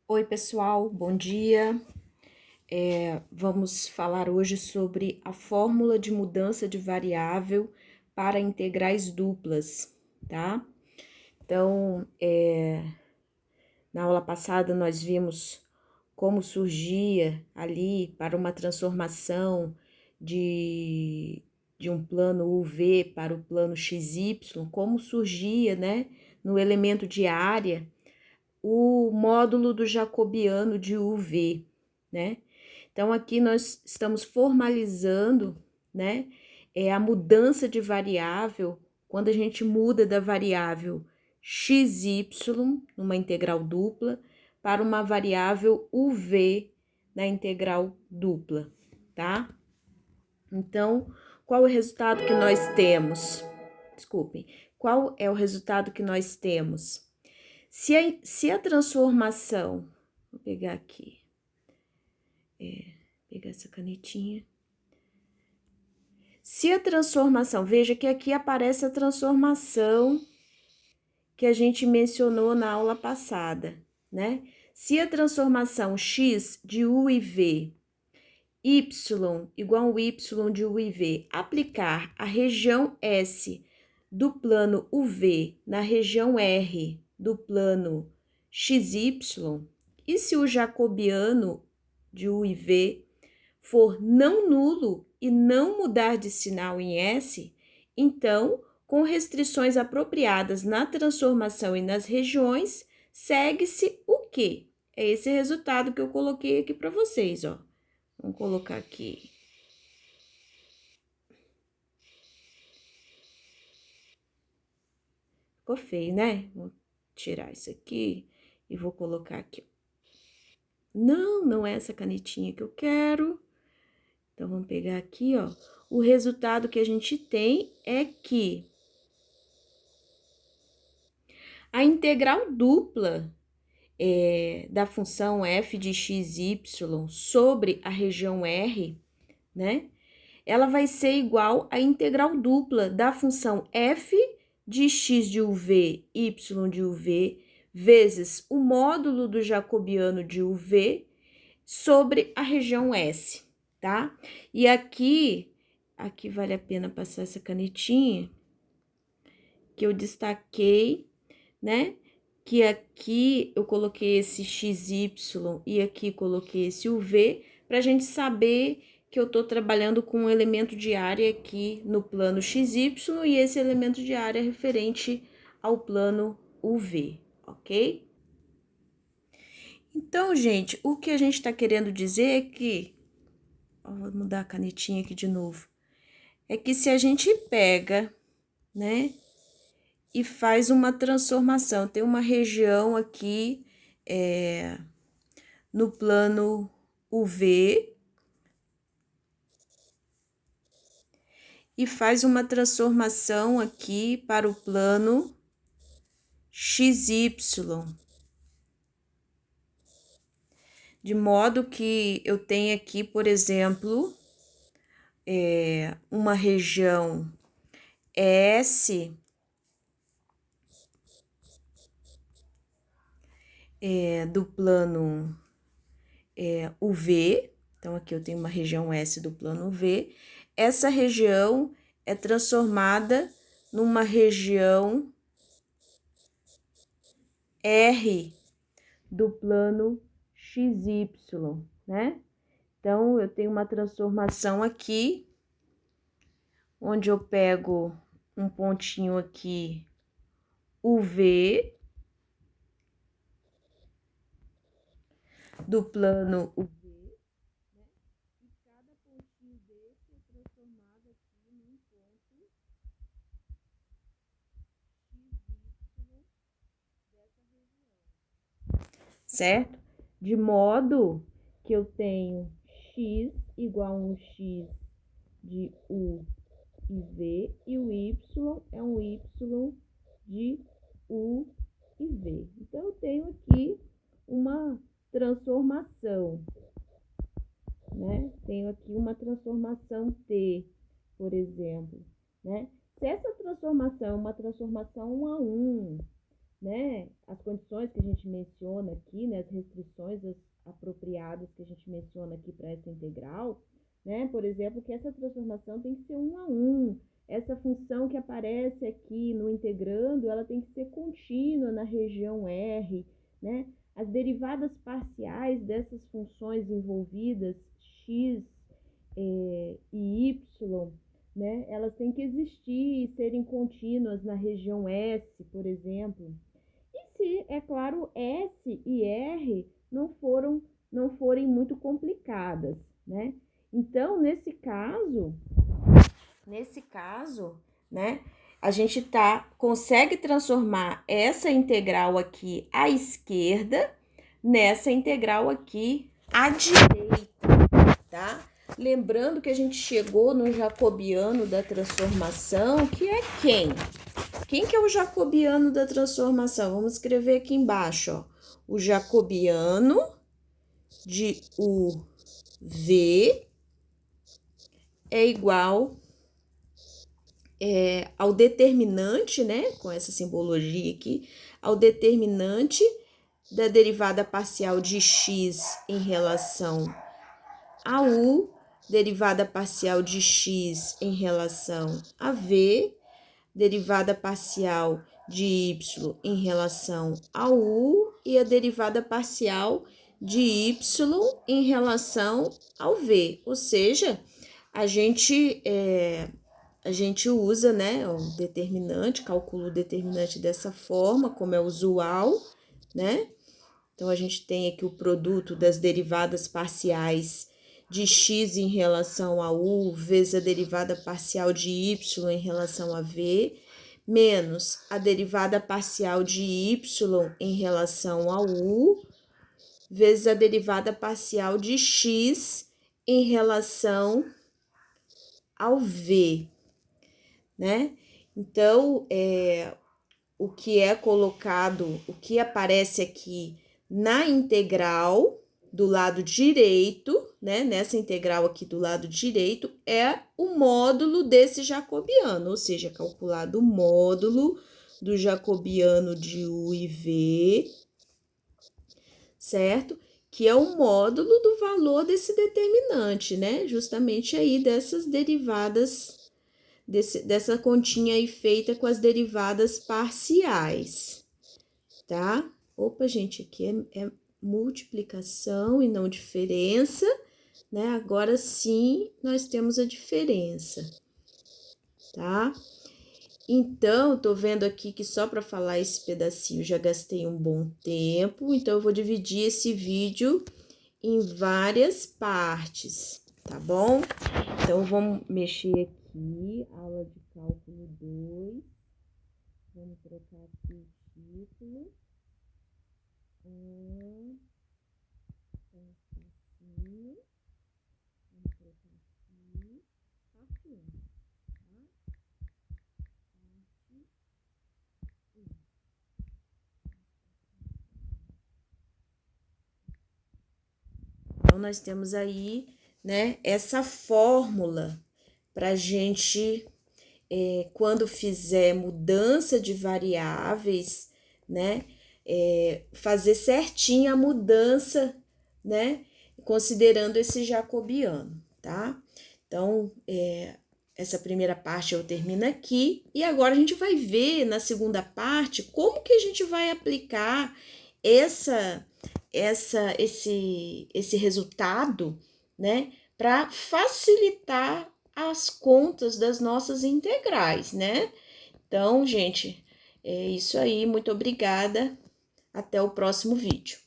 Oi, pessoal, bom dia. Vamos falar hoje sobre a fórmula de mudança de variável para integrais duplas, tá? Então, na aula passada nós vimos como surgia ali para uma transformação de, de um plano UV para o plano XY, como surgia, né, no elemento de área, o módulo do jacobiano de UV, né? Então, aqui nós estamos formalizando, né, a mudança de variável, quando a gente muda da variável xy, numa integral dupla, para uma variável uv na integral dupla, tá? Então, qual é o resultado que nós temos? Desculpem, qual é o resultado que nós temos? Se a transformação, vou pegar aqui, pegar essa canetinha. Se a transformação, veja que aqui aparece a transformação que a gente mencionou na aula passada, né? Se a transformação x de u e v, y igual ao y de u e v, aplicar a região S do plano UV na região R do plano XY, e se o jacobiano de U e V for não nulo e não mudar de sinal em S, então, com restrições apropriadas na transformação e nas regiões, segue-se o quê? É esse resultado que eu coloquei aqui para vocês, ó. Vamos colocar aqui. Ficou feio, né? Vou tirar isso aqui e vou colocar aqui. Não, não é essa canetinha que eu quero. Então, vamos pegar aqui, ó. O resultado que a gente tem é que a integral dupla da função f de xy sobre a região R, né? Ela vai ser igual à integral dupla da função f de x de uv, y de uv, vezes o módulo do jacobiano de uv sobre a região S, tá? E aqui vale a pena passar essa canetinha, que eu destaquei, né? Que aqui eu coloquei esse XY e aqui coloquei esse UV, para a gente saber que eu estou trabalhando com um elemento de área aqui no plano XY e esse elemento de área é referente ao plano UV, ok? Então, gente, o que a gente está querendo dizer é que, vou mudar a canetinha aqui de novo, é que se a gente pega, né, e faz uma transformação, tem uma região aqui no plano UV e faz uma transformação aqui para o plano XY, de modo que eu tenho aqui, por exemplo, uma região S do plano UV, então aqui eu tenho uma região S do plano UV, essa região é transformada numa região R do plano XY, né? Então, eu tenho uma transformação aqui, onde eu pego um pontinho aqui, UV, do plano UV, né? E cada pontinho desse é transformado aqui num ponto XY dessa região, certo? De modo que eu tenho x igual a um x de u e v, e o y é um y de u e v. Então, eu tenho aqui uma transformação, né? Tenho aqui uma transformação t, por exemplo, né? Se essa transformação é uma transformação 1 a 1, né, as condições que a gente menciona aqui, né, as restrições apropriadas que a gente menciona aqui para essa integral, né, por exemplo, que essa transformação tem que ser 1 a 1, essa função que aparece aqui no integrando, ela tem que ser contínua na região R, né, as derivadas parciais dessas funções envolvidas, x e y, né, elas têm que existir e serem contínuas na região S, por exemplo. E se, é claro, S e R não forem muito complicadas, né? Então, nesse caso, né, a gente consegue transformar essa integral aqui à esquerda nessa integral aqui à direita, tá? Lembrando que a gente chegou no jacobiano da transformação, que é quem? Quem que é o jacobiano da transformação? Vamos escrever aqui embaixo, ó. O jacobiano de UV é igual ao determinante, né? Com essa simbologia aqui, ao determinante da derivada parcial de x em relação a u, derivada parcial de x em relação a v, derivada parcial de y em relação a u e a derivada parcial de y em relação ao v. Ou seja, a gente usa, né, o determinante, calcula o determinante dessa forma, como é usual, né? Então, a gente tem aqui o produto das derivadas parciais de x em relação a u, vezes a derivada parcial de y em relação a v, menos a derivada parcial de y em relação a u, vezes a derivada parcial de x em relação ao v, né? Então, o que é colocado, o que aparece aqui na integral do lado direito, né? Nessa integral aqui do lado direito, é o módulo desse jacobiano, ou seja, calculado o módulo do jacobiano de U e V, certo? Que é o módulo do valor desse determinante, né? Justamente aí dessas derivadas, dessa continha aí feita com as derivadas parciais, tá? Opa, gente, aqui é multiplicação e não diferença, né? Agora sim, nós temos a diferença, tá? Então, tô vendo aqui que só para falar esse pedacinho já gastei um bom tempo, então eu vou dividir esse vídeo em várias partes, tá bom? Então, vamos mexer aqui, aula de cálculo 2, vamos trocar aqui o título. Assim, vamos trocar aqui, parte 1, tá? Parte 1. Então, nós temos aí, né, essa fórmula para gente, quando fizer mudança de variáveis, né, fazer certinho a mudança, né, considerando esse jacobiano, tá? Então, essa primeira parte eu termino aqui, e agora a gente vai ver na segunda parte como que a gente vai aplicar esse resultado, né, para facilitar as contas das nossas integrais, né? Então, gente, é isso aí, muito obrigada, até o próximo vídeo.